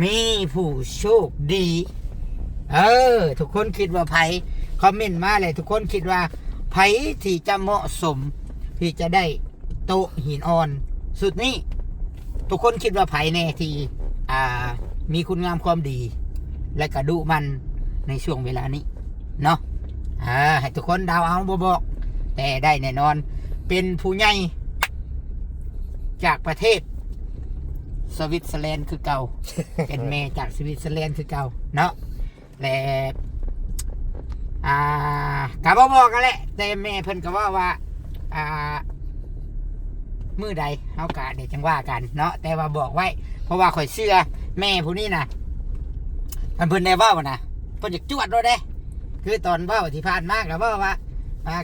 มีผู้โชคดีทุกคนคิดว่าไผคอมเมนต์มาเลยทุกคนคิดว่าไผที่จะเหมาะสมที่จะได้โต๊ะหินอ่อนสุดนี้ทุกคนคิดว่าไผแน่ที่มีคุณงามความดีและกระดูมันในช่วงเวลานี้เนาะให้ทุกคนเดาเอาบ่บอกแต่ได้แน่นอนเป็นผู้ใหญ่จากประเทศสวิตเซอร์แลนด์คือเก่า เป็นแม่จากสวิตเซอร์แลนด์คือเก่าเนาะและกะบ่บอกกันแหละแต่แม่เพิ่นก็ว่ามื้อใดเฮากะเดี๋ยวจังว่ากันเนาะแต่ว่าบอกไว้เพราะว่าข่อยเชื่อแม่ผู้นี้นะเพิ่นได้เว้านะเพิ่นอยากจวดด้วยเด้คือตอนเว้าที่ผ่านมาก็เว้าว่า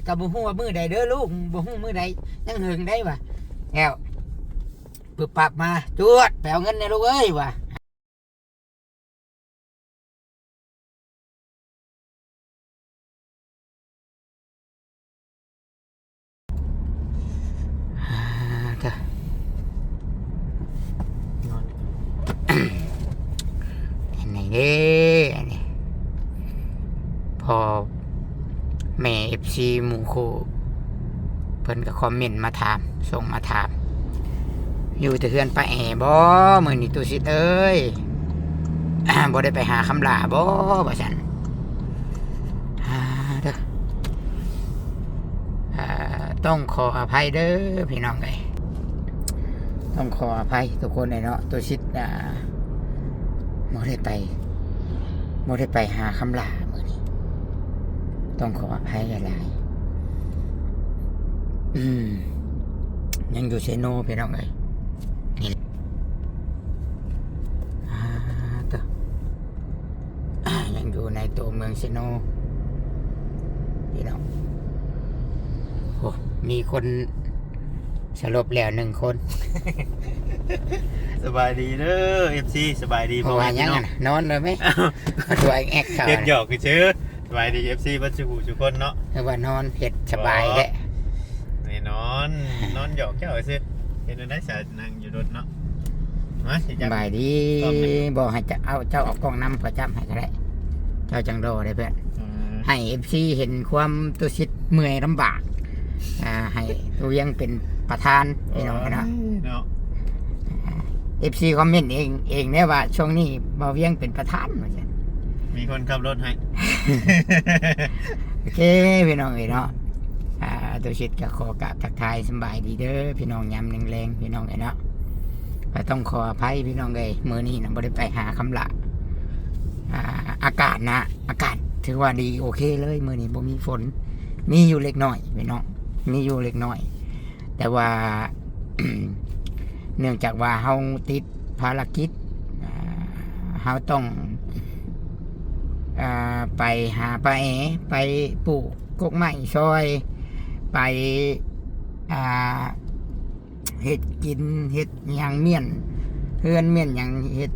ก็บ่ฮู้ว่ามื้อใดเด้อลูกบ่ฮู้มื้อใดยังหึงได้ว่ะแล้วปึ๊บปั๊บมาจวดไปเอาเงินในลูกเอ้ยว่ะอันนี้เด้อันนี้พอแม่ FC หมู่คู่เพิ่นก็คอมเมนต์มาถามส่งมาถามอยู่แต่เฮือนป้าแอ๋บ่มื้อนี้ตุสิเอ้ย บ่ได้ไปหาคำลาบ่ว่าซั่นเด้อต้องขออภัยเด้อพี่น้องเอ้ยต้องขออภัยทุกคนเลยเนาะตุสิบ่ได้ไปหาคำลามื้อนี้ต้องขออภัยหลายๆยังอยู่เซโนพี่น้องเอ้ยนี่ยังอยู่ในตัวเมืองเซโนพี่น้องโอ้มีคนสลบแล้ว1 คน สบายดีเด้อ FC สบายดี เพราะว่ายังนอนเลยไหมตัวแอกเขา เฮ็ดหยอกคือชื่อสบายดี FC บัดสุทุกคนเนาะ หรือว่านอนเห็ดสบายแหละ นี่นอนหยอกแค่เอาซิเฮ็ดได้สานั่งอยู่รถเนาะมาสิ ส จับบ ายดีบอกให้จะเอาเจ้าออกกล้องนำขอจำให้ก็ได้เจ้าจังโดได้เพื่อนให้ FC เห็นความตัวชิดเมื่อยลำบากให้ตัวยังเป็นประธานพี่น้องเนาะ FC คอมเมนต์เองเนี่ยว่าช่วงนี้บ่าวเวียงเป็นประธานว่าซั่น มีคนขับรถให้ โอเคพี่น้องเนาะตัวชิดก็ขอกราบทักทายสบายดีเด้อพี่น้องยามแรงๆพี่น้องเนาะก็ต้องขออภัยพี่น้องมื้อนี้นะบ่ได้ไปหาคำละอากาศถือว่าดีโอเคเลยมื้อนี้บ่มีฝนมีอยู่เล็กน้อยพี่น้องมีอยู่เล็กน้อยแต่ว่า เนื่องจากว่าเฮาติดภารกิจเฮาต้องไปหาป้าแอ๋ไปปลูกกกไม้ซอยไปเฮ็ดกินเฮ็ดหยังเมี่ยนเฮือนเมี่ยนหยังเฮ็ด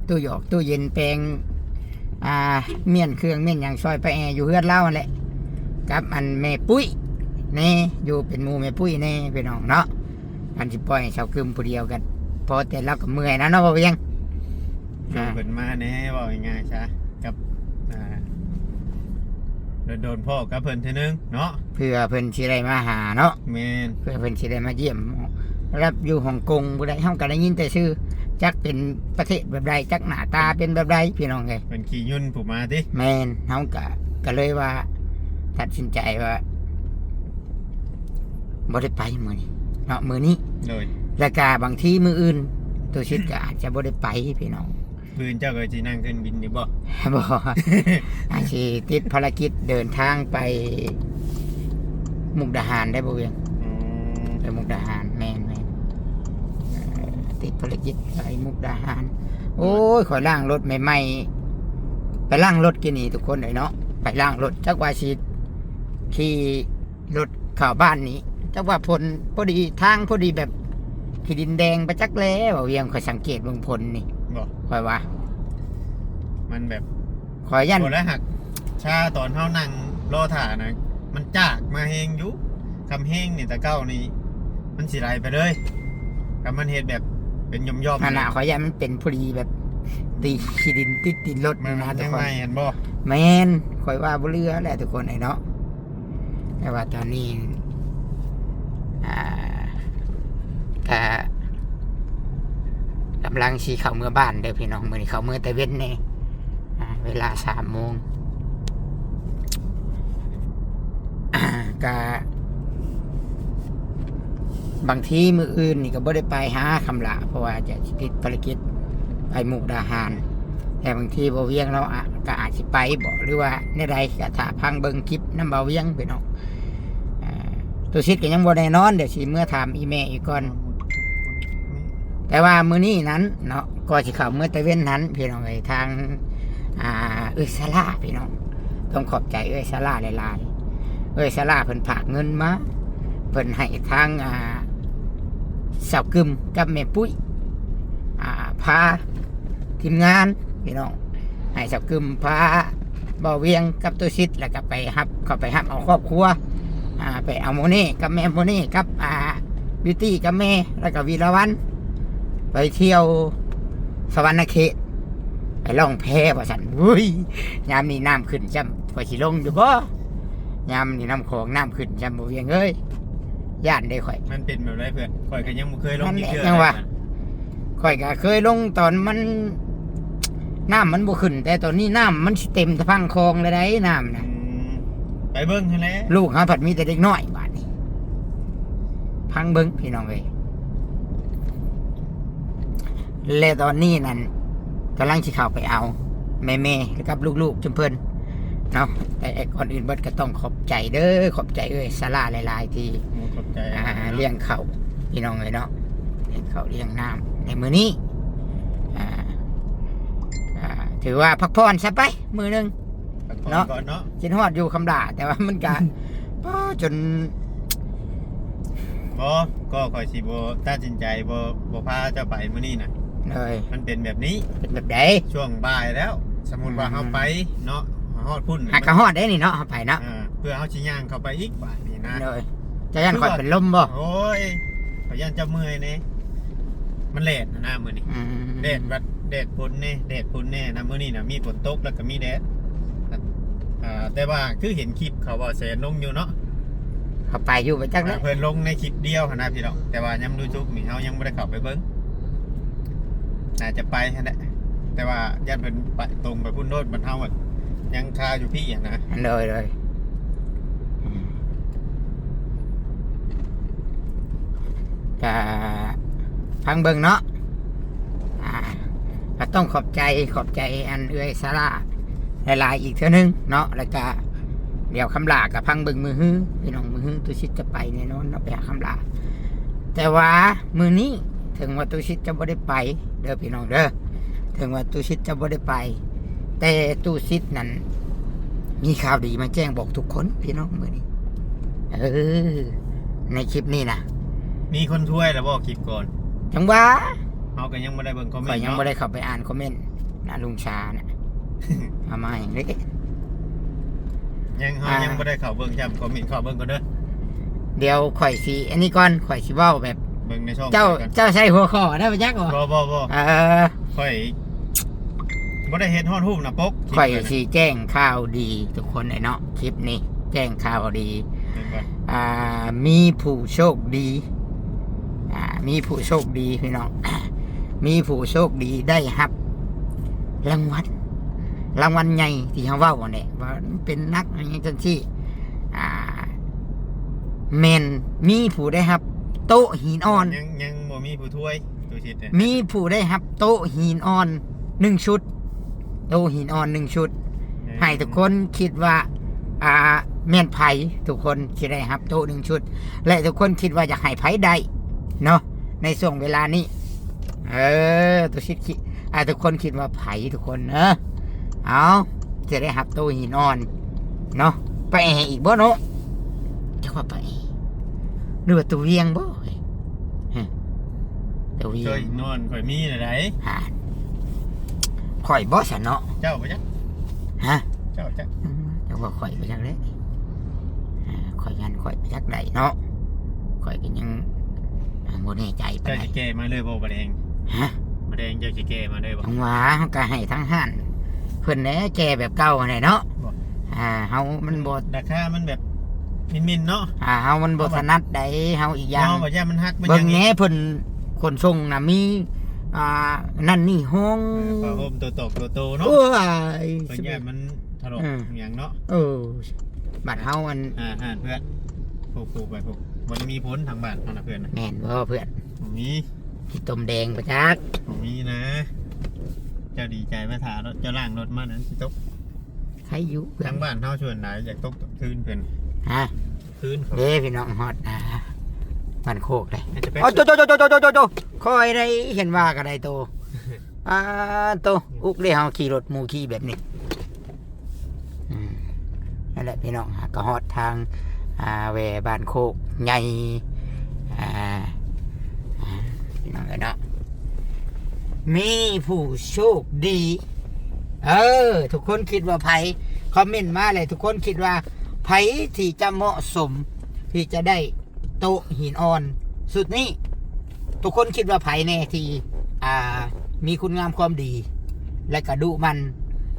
ตู้หยอกตู้เย็นแปลงเมี่ยนเครื่องเมี่ยนหยังซอยป้าแอ๋อยู่เฮือนเล่าแหละกับอันแม่ปุ้ยแน่อยู่เป็นหมู่แม่ปุ้ยแน่พี่น้องเนาะอันสิปล่อยให้เสากึมผู้เดียวกันพอแต่เราก็เมื่อยนะเนาะบ่เวียง เพิ่นมาแน่ว่าง่ายๆซะกับโดนพ่อกับเพิ่นทีนึงเนาะ เพื่อเพิ่นสิได้มาหาเนาะ แม่น เพื่อเพิ่นสิได้มาเยี่ยมรับอยู่ฮ่องกงบ่ได้เฮาก็ได้ยินแต่ชื่อจักเป็นประเทศแบบใดจักหน้าตาเป็นแบบใดพี่น้องเอ้ย เป็นขี่ยุ่นผู้มาติ แม่นเฮาก็เลยว่าตัดสินใจว่าบ่ได้ไปมื้อนี้เนาะมื้อนี้ โดย แล้วก็บางทีมื้ออื่นตัวชิดก็อาจจะบ่ได้ไปพี่น้อง ปืนเจ้าก็สินั่งขึ้นบินอยู่บ่ บ่ อาจสิติดภารกิจเดินทางไปมุกดาหารได้บ่เวียงไปมุกดาหารแม่นติดภารกิจไปมุกดาหารโอ้ยขอล้างรถใหม่ๆไปล้างรถกินนี่ทุกคนเลยเนาะไปล้างรถจักว่าสิขี่รถเข้าบ้านนี้จักว่าผลพอดีทางพอดีแบบขี้ดินแดงไปจักแล้วเวียงข่อยสังเกตเบิ่งผลนี่ บ่ ข่อยว่า มันแบบ ข่อยยัน โอ้แล้วหักชาตอนเฮานั่งรอถ่านะมันจากมาเฮงอยู่คำเฮงนี่ตะเก้านี่มันสิไหลไปเลยกับมันเฮ็ดแบบเป็นย่อมๆ ขนาดข่อยยันมันเป็นพอดีแบบ ตีขี้ดินติดรถ มัน นะทุ ยั ก ง คน ไงเห็นบ่ แมนคอยว่าบ่เรือแหละทุกคนไอ้เนาะแต่ว่าตอนนี้ก็กำลังสีเข้าเมื่อบ้านเด้อพี่น้องมื้อนี้เข้าเมื่อแต่เว้นแน่เวลา3 โมงก็บางทีมื้ออื่นนี่ก็บ่ได้ไปหาคำละเพราะว่าจะติดภารกิจไปมุกดาหารแต่บางทีบ่เวียงเราก็อาจสิไปบ่หรือว่าในใดก็ถ้าพังเบิ่งคลิปนำบ่เวียงพี่น้องตัวชิดก็ยังบ่ได้นอนเดี๋ยวสิเมื่อถามอีแม่อีกก่อนแต่ว่ามื้อนี้นั้นเนาะก็สิเข้าเมื่อตะเว้นนั้นพี่น้องเอ้ยทางสลาพี่น้องต้องขอบใจสลาหลายๆสลาเพิ่นฝากเงินมาเพิ่นให้ทางสาวกึมกับแม่ปุ้ยพาทีมงานพี่น้องให้สาวกึมพาบ่เวียงกับตัวชิดแล้วก็ไปฮับเข้าไปฮับเอาครอบครัวไปเอาโมนี่กับแม่โมนี่กับบิวตี้กับแม่แล้วก็วีรวันไปเที่ยวสวรรณเขตไปล่องแพว่าสันอุ้ยยามนี้น้ำขึ้นจำพอสิลงอยู่บ่ยามนี้น้ำของน้ำขึ้นจำบ่เวียงเอ้ยย่านได้ข่อย มันเป็นแบบไรเพื่อนข่อยก็ยังบ่เคยลง นั่นแหละ เชื่อ ยังว่า ข่อยก็เคยลงตอนมันน้ำมันบ่ขึ้นแต่ตอนนี้น้ำมันสิเต็มทะพังคลองเลยได้น้ำนะ ไปเบิ่งให้แล้ว ลูกหาผัดมีแต่เด็กน้อยบาดนี้พังเบิ้งพี่น้องเอ้ยและตอนนี้นั่นกำลังสิเข้าไปเอาแม่ๆแล้วกับลูกๆจุมเพิ่นเนาะแต่ก่อนอื่นเบิดก็ต้องขอบใจเด้อขอบใจสาราหลายๆที่ ขอบใจ เลี้ยงเขาพี่น้องเลยเนาะเลี้ยงเขาเลี้ยงน้ำในมื้อนี้ถือว่าพักผ่อนซะไปมื้อนึง เนาะก่อนเนาะ กินฮอดอยู่คำด่าแต่ว่ามันก็ จน บ่ก็ข่อยสิบ่ตัดสินใจบ่พาเจ้าไปมื้อนี้น่ะ เลย มันเป็นแบบนี้ เป็นแบบใด ช่วงบ่ายแล้ว สมมุติว่าเฮาไปเนาะฮอดพุ่น หักกระฮอดได้นี่เนาะเอาไปเนาะ เพื่อเฮาสิย่างเข้าไปอีกบ่ายนี่นะ เลยจะยันคอยเป็นลมบ่ โอ้ยข่อยย่านเจ้าเมื่อยนี่มันแดดนะมื้อนี้ แดดวัดแดดพุ่นแน่แดดพุ่นแน่นะมื้อนี้น่ะมีฝนตกแล้วก็มีแดดแต่ว่าคือเห็นคลิปเขาว่าแสนลงอยู่เนาะ เขาไปอยู่ไปจักแล้ว เพิ่นลงในคลิปเดียวหั่นนะพี่น้องแต่ว่ายังดูทุกนี่เฮายังบ่ได้เข้าไปเบิ่งน่าจะไปหั่นแหละแต่ว่าญาติเพิ่นไปตรงไปพุ่นโนดมันเฮาอะยังคาอยู่พี่อ่ะนะ เลยก็พังเบิ่งเนาะก็ต้องขอบใจอันสาราหลายๆอีกเท่านึงเนาะแล้วก็เดี๋ยวคำลากับพังเบิ่งมือฮื้อพี่น้องมือฮื้อตุชิตจะไปแน่นอนเนาะไปหาคำลาแต่ว่ามือนี้ถึงว่าตุชิตจะบ่ได้ไปเด้อพี่น้องเด้อถึงว่าตุชิตจะบ่ได้ไปแต่ตุชิตนั้นมีข่าวดีมาแจ้งบอกทุกคนพี่น้องมือนี้ในคลิปนี้นะ มีคนช่วยแล้วบ่คลิปก่อน จังว่า เฮาก็ยังบ่ได้เบิ่งคอมเมน ข่อย ต์ ยัง เนาะ บ่ได้เข้าไปอ่านคอมเมนต์นะลุงชาน่ะ เอามาอย่างนี้ ยังเฮายังบ่ได้เข้าเบิ่งย้ำคอมเมนต์เข้าเบิ่งก่อนเด้อ เดี๋ยวข่อยสิอันนี้ก่อนข่อยสิเว้าแบบ เบิ่งในช่อง เจ้า ก่อน เจ้าใช้หัวข้อได้ปะจักบ่ บ่ ค่อยบ่ได้เห็นฮอดรูปนะปก ข่อยสิแจ้งข่าวดีทุกคนไอ้เนาะคลิปนี้แจ้งข่าวดี มีผู้โชคดีมีผู้โชคดีพี่น้อง มีผู้โชคดีได้รับรางวัลใหญ่ที่เขาเว้าเนี่ยว่าเป็นนักอย่างจังซี่แม่นมีผู้ได้รับโต๊ะหินอ่อน ยังบ่มีผู้ช่วยตัวชิดเนี่ย มีผู้ได้รับโต๊ะหินอ่อน1 ชุดโต๊ะหินอ่อน1 ชุดให้ทุกคนคิดว่าแม่นไผทุกคนสิได้รับโต๊ะ1 ชุดและทุกคนคิดว่าอยากให้ไผได้เนาะในช่วงเวลานี้ตัวชิดคิดทุกคนคิดว่าไผทุกคนเอาจะได้รับโต๊ะหินอ่อนเนาะไปให้อีกบ่เนาะจะว่าไปหรือว่าตัวเวียงบ่ตัวเวีย ช่วย ง นอนข่อยมีได้ ข่อยบ่สันเนาะ เจ้าบ่จัก ฮะ เจ้าจัก เดี๋ยวว่าข่อยไปจักเลยข่อยยันข่อยไปจักใดเนาะข่อยก็ยังบ่แน่ใจปาน เจ้า ใด สิแก้มาเลยบ่บ่แดง ฮะ มา มาแดงเจ้าสิแก้มาได้บ่ จังหวะเฮาก็ให้ทั้งหันเพิ่นแหน่แก่แบบเก่าหั่นแหละเนาะเฮามันบ่ ราคามันแบบมินๆเนาะ เฮามันบ่ถนัดใดเฮาอีกอย่าง เนาะบ่ย่ามันฮักมัน เบิ่ ยัง ง แหน่เพิ่นขนส่งน่ะมีนั่นนี่ห้อง ผ้าห่มตัวตกตัวโตเนาะ โอ้ย เพิ่นย่ามันถลกอย่างเนาะ บัดเฮามัน เพื่อนผูกไปผูกมันมีพ้นทางบ้านเนาะเพื่อนนะ แม่นบ่เพื่อน ผมมี ที่ต้มแดงประจักษ์ ผมมีนะ เจ้าดีใจมาถารถเจ้าล่างรถมานั้นสิตก ใครอยู่เพื่อ ทานงบ้านเท่าชวนไหนอยากตกคืนเพื่อน ฮะ คืนเขา เด้พี่น้องฮอดมันโคกเลย จะไป โอ้โจคอยได้เห็นว่าก็ได้โตโตอุกเลยเฮาขี่รถหมู่ขี่แบบนี้นั่นแหละพี่น้องก็ฮอดทางแวบ้านโคกใหญ่พี่น้องเนาะมีผู้โชคดี ทุกคนคิดว่าไผคอมเมนต์มาเลยทุกคนคิดว่าไผที่จะเหมาะสมที่จะได้โต๊ะหินอ่อนสุดนี้ทุกคนคิดว่าไผแน่ที่มีคุณงามความดี และกระดุมัน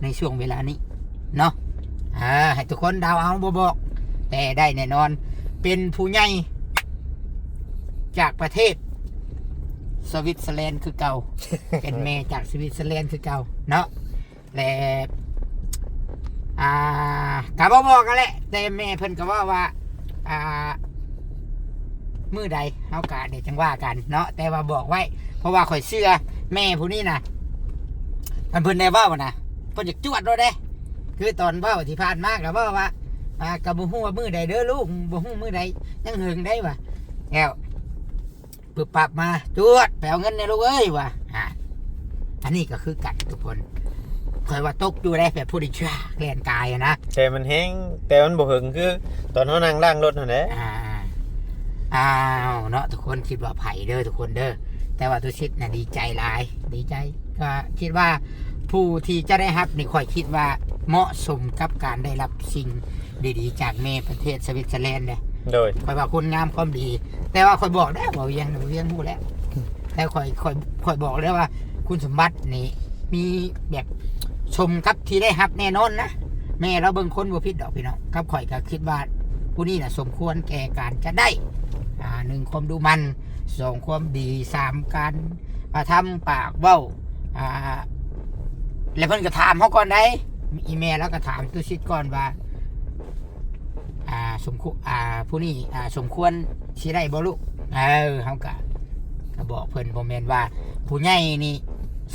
ในช่วงเวลานี้เนาะให้ทุกคนเดาเอาบ่บอกแต่ได้แน่นอนเป็นผู้ใหญ่จากประเทศสวิตเซอร์แลนด์คือเก่า เป็นแม่จากสวิตเซอร์แลนด์คือเก่าเนาะและกะบ่บอกกันแหละแต่แม่เพิ่นก็ว่ามื้อใดเฮากะเดี๋ยวจังว่ากันเนาะแต่ว่าบอกไว้เพราะว่าข่อยเชื่อแม่ผู้นี้นะเพิ่นได้เว้านะเพิ่นอยากจวดเราเด้คือตอนเว้าที่ผ่านมาก็เว้าว่าก็บ่ฮู้ว่ามื้อใดเด้อลูกบ่ฮู้มื้อใดยังหึงได้ว่ะแล้วปึ๊บปั๊บมาจวดไปเอาเงินในลูกเอ้ยว่ะอันนี้ก็คือกันทุกคนคอยว่าตกอยู่ได้แบบผู้ดิช่าแกลนกายนะ แต่มันแห้งแต่มันบ่หึงคือตอนเขานั่งล่างรถนั่นแหละ เนาะทุกคนคิดว่าไผ่เด้อทุกคนเด้อแต่ว่าตัวชิดน่ะดีใจหลายดีใจก็คิดว่าผู้ที่จะได้รับนี่ค่อยคิดว่าเหมาะสมกับการได้รับสิ่งดีๆจากแม่ประเทศสวิตเซอร์แลนด์เนี่ย โดย ค่อยว่าคุณงามความดี แต่ว่าค่อยบอกได้บอกเวียงพูดแล้วแต่ค่อยบอกเลยว่าคุณสมบัตินี่มีแบบชมกับที่ได้รับแน่นอนนะแม่เราเบิ่งคนบ่ผิดดอกพี่น้องครับข่อยก็คิดว่าผู้นี้น่ะสมควรแก่การจะได้1ความดูมัน2ความดี3การทำปากเว้าแล้วเพิ่นก็ถามเขาก่อนได้อีเมลแล้วก็ถามตัวชิดก่อนว่าสมควรผู้นี้สมควรสิได้บ่ลูกเขาก็บอกเพิ่นบ่แม่นว่าผู้ใหญ่นี่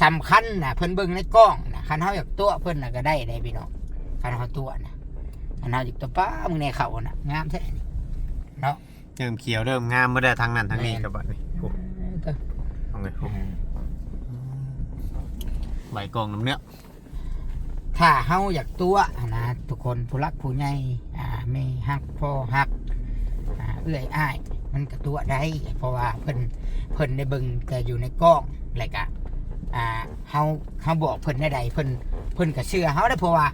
สำคัญนะเพิ่นเบิ่งในกล้องนะคันเฮาอยากตัวเพิ่นน่ะก็ได้พี่น้องคันเฮาตัวนะคันเฮาอยากตัวป้ามึงในเขาน่ะงามแท้นี่เนาะ เริ่มเขียวเริ่มงามมาได้ทางนั้นทางนี้กับบัดนี่โอ้เอาไงใบกองน้ำเนื้อ ถ้าเฮาอยากตัวนะทุกคนผู้รักผู้ใหญ่แม่ฮักพ่อฮักเอื้อยอ้ายมันก็ตัวได้เพราะว่าเพิ่นได้เบิ่งแต่อยู่ในกล้องแล้วก็เฮาบอกเพิ่นได้เพิ่นก็เชื่อเฮาได้เพราะว่า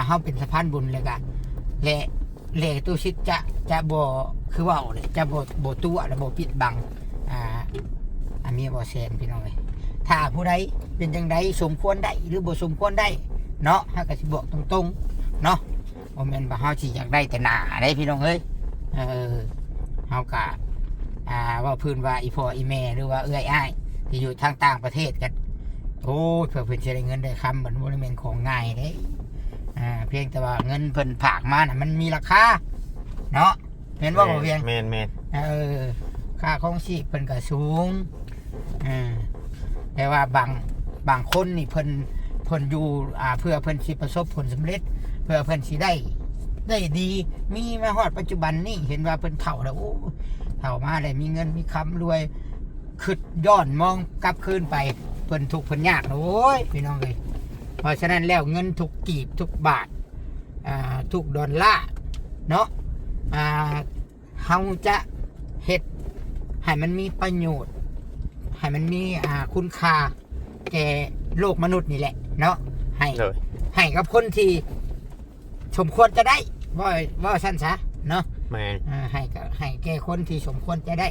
เฮาเป็นสะพานบุญแล้วก็และตู้ชิดจะบ่คือว่าเลยจะบ่ตัวและบ่ปิดบังมีบ่แซนพี่น้องเอ้ยถ้าผู้ใดเป็นจังไดสมควรได้หรือบ่สมควรได้เนาะเฮาก็สิบอกตรงๆเนาะบ่แม่นว่าเฮาสิอยากได้แต่หน้าได้พี่น้องเอ้ยเฮาก็ว่าพื้นว่าอีพ่ออีแม่หรือว่าเอื้อยอ้ายที่อยู่ทางต่างประเทศกันโอ้ยเพื่อเพิ่นจะได้เงินได้คำเหมือนบ่ได้แม่นของง่ายเด้เพียงแต่ว่าเงินเพิ่นฝากมาน่ะมันมีราคาเนาะแม่นบ่เพียงแม่นค่าของชีพเพิ่นก็สูงแต่ว่าบางคนนี่เพิ่นอยู่เพื่อเพิ่นสิประสบผลสำเร็จเพื่อเพิ่นสิได้ดีมีมาฮอดปัจจุบันนี่เห็นว่าเพิ่นเฒ่าแล้วโอ้เฒ่ามาได้มีเงินมีคำรวยคิดย้อนมองกลับคืนไปเพิ่นทุกข์เพิ่นยากโอ้ยพี่น้องเอ้ยเพราะฉะนั้นแล้วเงินทุกกีบทุกบาททุกดอลลาร์เนาะเฮาจะเฮ็ดให้มันมีประโยชน์ให้มันมีคุณค่าแก่โลกมนุษย์นี่แหละเนาะให้กับคนที่สมควรจะได้ว่าสั้นซะเนาะให้แก่คนที่สมควรจะได้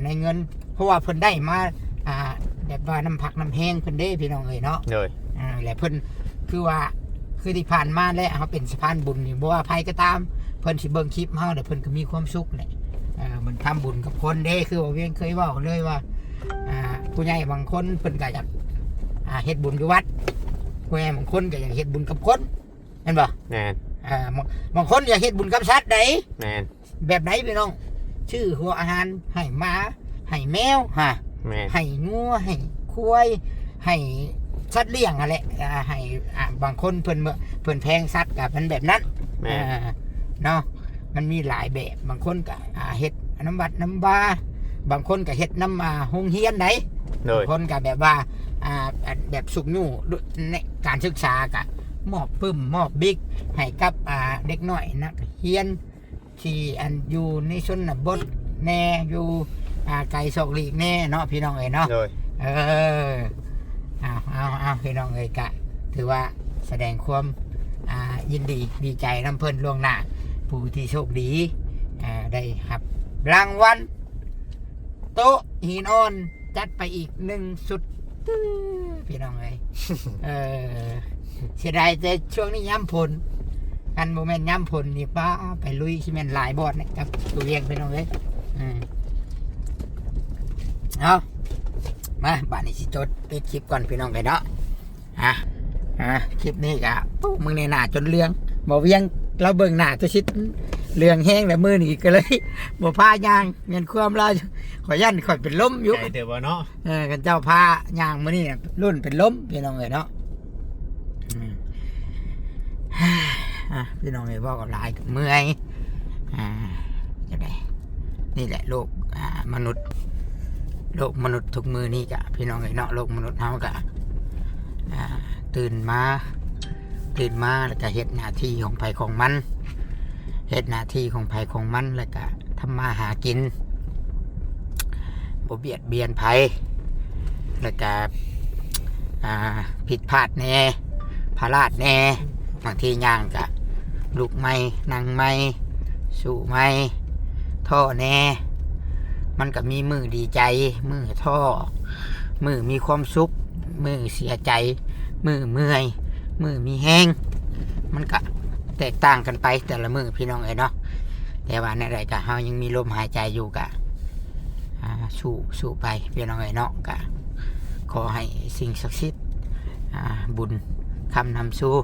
ในเงินเพราะว่าเพิ่นได้มา แบบว่าน้ำผักน้ำแห้งเพิ่นเด้พี่น้องเอ้ยเนาะ เลย แหละเพิ่นคือว่าคือที่ผ่านมาแล้วเขาเป็นสะพานบุญนี่บ่ว่าภัยก็ตามเพิ่นสิเบิ่งคลิปเฮาเดี๋ยวเพิ่นก็มีความสุขแหละมันทำบุญกับคนเด้คือว่าเวียงเคยเว้าเลยว่าผู้ใหญ่บางคนเพิ่นก็อยากเฮ็ดบุญอยู่วัดผู้ใหญ่บางคนก็อยากเฮ็ดบุญกับคนเห็นบ่ แม่น บางคนอยากเฮ็ดบุญกับสัตว์ใด แม่น แบบไหนพี่น้องชื่อหัวอาหารให้หมาให้แมวแม่น ให้งัวให้ควายให้สัตว์เลี้ยงอะไรให้บางคนเพิ่นแพงสัตว์กับมันแบบนั้นเนาะมันมีหลายแบบบางคนก็เฮ็ดน้ำบัดน้ำบาบางคนก็เฮ็ดน้ำโรงเรียนไหนบางคนก็แบบว่าแบบสุกยู่ในการศึกษากะมอบปึ้มมอบบิ๊กให้กับเด็กน้อยนักเรียนที่อยู่ในชนบทแน่อยู่ไกลศอกหลีกแน่เนาะพี่น้องเอ้ยเนาะเอาพี่น้องเอ้ยกะถือว่าแสดงความยินดีใจน้ำเพิ่นล่วงหน้าผู้ที่โชคดีได้รับรางวัลโต๊ะหินอ่อนจัดไปอีก1สุดพี่น้องเอ้ยเสียดายแต่ช่วงนี้ย้ำผลกันโมเมนต์ย้ำผลนี่ป้าไปลุยซีเมนต์หลายบอดเนี่ยกับตัวเรียงพี่น้องเอ้ยเอามาบ้านนี้สิจดปิดคลิปก่อนพี่น้องเลยเนาะคลิปนี้กะปุ๊บมึงในหน้าจนเรื่องบ่เวียงเราเบิ่งหน้าตัวชิดเรื่องแห้งแล้วมือนี่ก็เลยบ่พายางเงินความเราขอยันข่อยเป็นล้มอยู่ ใจเดี๋ยวเนาะกันเจ้าพายางมื้อนี้รุ่นเป็นล้มพี่น้องเลยเนาะพี่น้องเลยบอกกับหลายเมื่อยจะได้นี่แหละโลกมนุษย์ทุกมือนี่กะพี่น้องเลยเนาะโลกมนุษย์เฮากะตื่นมาแล้วก็เฮ็ดหน้าที่ของไผของมันเฮ็ดหน้าที่ของไผของมันแล้วก็ทำมาหากินบ่เบียดเบียนไผแล้วก็ผิดพลาดแน่พลาดแน่บางทีย่างกะลุกไม่นั่งไม่สู้ไม่ท่อแน่มันก็มีมือดีใจมือท่อมือมีความสุขมือเสียใจมือเมื่อยมือมีแห้งมันก็แตกต่างกันไปแต่ละมือพี่น้องเอ๋ยเนาะแต่ว่าในรายการเฮายังมีลมหายใจอยู่กะสู้ไปพี่น้องเอ๋ยเนาะกะขอให้สิ่งศักดิ์สิทธิ์บุญคำนำสู่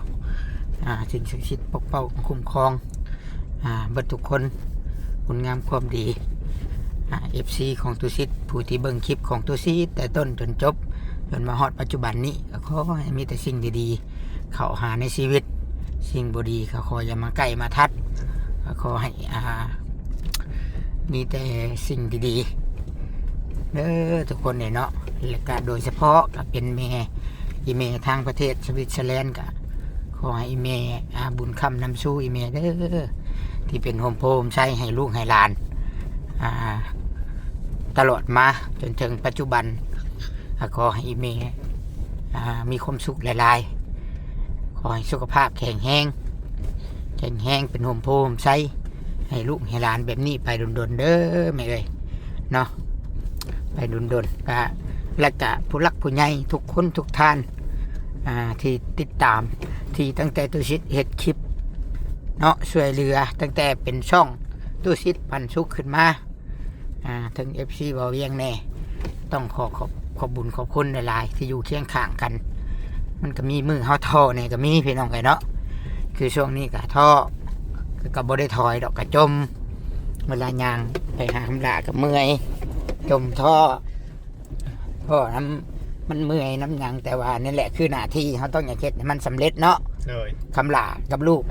สิ่งศักดิ์สิทธิ์ปกป้องคุ้มครองบัดทุกคนคุณงามความดีFC ของตุสิทธิ์ผู้ที่เบิ่งคลิปของตุสิทธิ์แต่ต้นจนจบจนมาฮอดปัจจุบันนี้ก็ขอให้มีแต่สิ่งดีๆเข้าหาในชีวิตสิ่งบ่ดีก็ขออย่ามาใกล้มาทัดก็ขอให้มีแต่สิ่งดีๆเด้อทุกคนเนี่ยเนาะและก็โดยเฉพาะก็เป็นแม่อีเมทางประเทศสวิตเซอร์แลนด์ก็ขอให้อีเมบุญคำนำสู่อีเมเด้อที่เป็นโฮมโพมใช้ให้ลูกให้หลานตลอดมาจนถึงปัจจุบันขอให้อีเมมีความสุขหลายๆขอให้สุขภาพแข็งแรงเป็นโฮมโพมใช้ให้ลูกให้หลานแบบนี้ไปดนๆเด้อแม่เอ้ยเนาะไปดนๆก็และก็ผู้รักผู้ใหญ่ทุกคนทุกท่านที่ติดตามที่ตั้งแต่ตุสิทธิ์เฮ็ดคลิปเนาะช่วยเหลือตั้งแต่เป็นช่องตุสิทธิ์ปันสุขขึ้นมาถึง FC บ่เวียงแน่ต้องขอบบุญขอบคุณหลายๆที่อยู่เคียงข้างกันมันก็มีมือเฮาท่อเนี่ยก็มีพี่น้องไงเนาะคือช่วงนี้ก็ท่อก็บ่ได้ถอยดอกกระจมเวลายางไปหาคำลากับเมื่อยจมท่อน้ำมันเมื่อยน้ำหยังแต่ว่านี่แหละคือหน้าที่เขาต้องอย่างเฮ็ดให้มันสำเร็จเนาะคำลากับลูก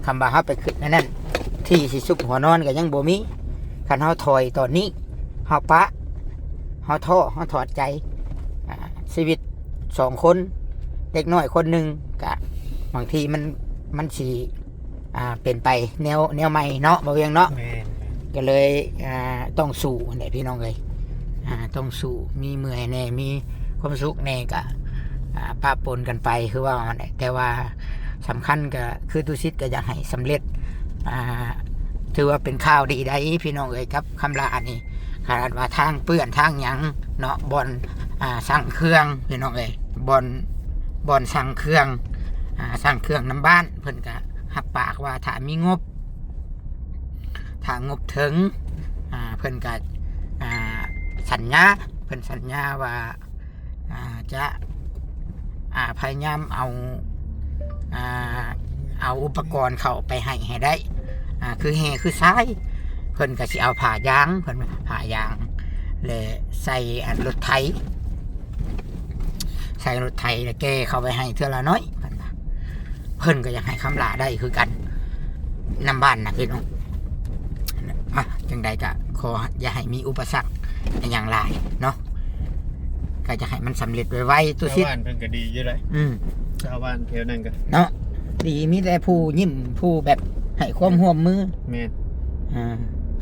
คำว่าเขาไปขึ้นนั่นที่สิซุบหัวนอนก็ยังบ่มีคันเขาถอยตอนนี้เขาปะเขาท่อเขาถอดใจชีวิต2 คนเด็กน้อยคนหนึ่งกะบางทีมันสีเป็นไปแนวใหม่เนาะบ่เวียงเนาะก็เลยต้องสู้เนี่ยพี่น้องเลยต้องสู้มีเมื่อยแน่มีความสุขแน่กะปะปนกันไปคือว่าแต่ว่าสำคัญก็คือตุสิทธิ์ก็อยากให้สำเร็จถือว่าเป็นข่าวดีได้พี่น้องเอ้ยครับคำลาอันนี้ขนาดว่าทางเปื้อนทางหยังเนาะบอล สั่งเครื่องพี่น้องเอ้ยบอนสั่งเครื่องสั่งเครื่องน้ำบ้านเพิ่นก็หับปากว่าถ้ามีงบถ้างบถึงเพิ่นก็สัญญาเพิ่นสัญญาว่าจะพยายามเอาอุปกรณ์เข้าไปให้ได้คือแห่คือซ้ายเพิ่นก็สิเอาผ่ายางเพิ่นผ่ายางเลยใส่รถไถแล้วแกเข้าไปให้เท่าละน้อยเพิ่นก็อยากให้คำลาได้คือกันนำบ้านนะพี่น้องจังใดก็ขออย่าให้มีอุปสรรคอย่างไรเนาะก็จะให้มันสำเร็จไวๆตัวชิดชาวบ้านเพิ่นก็ดีอยู่เลยชาวบ้านแถวนั้นก็เนาะดีมีแต่ผู้ยิ้มผู้แบบให้ความร่วมมือแม่น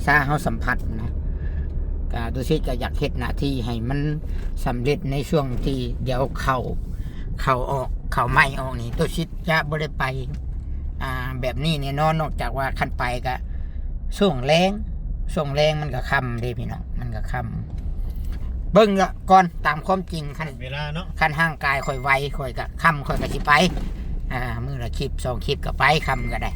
ซาเฮาสัมผัสนะก็ตัวชิดก็อยากเฮ็ดหน้าที่ให้มันสำเร็จในช่วงที่เดี๋ยวเข้าออกเข้าไม่ออกนี่ตัวชิดจะบ่ได้ไปแบบนี้แน่นอนนอกจากว่าคันไปก็ส่งแรงมันก็ค่ำเด้พี่น้องมันก็ค่ำเบิ่งละก่อนตามความจริงคันเวลาเนาะคันห่างกายค่อยไวค่อยก็ค่ำค่อยก็สิไปมื้อละคลิป2คลิปก็ไปค่ำก็ได้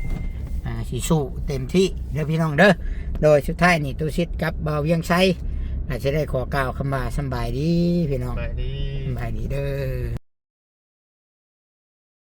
สิสู้เต็มที่เด้อพี่น้องเด้อโดยสุดท้ายนี่ตุชิดกับบ่าวเวียงไชอาจจะได้ขอกล่าวคำว่าสบายดีพี่น้องสบายดีเด้อ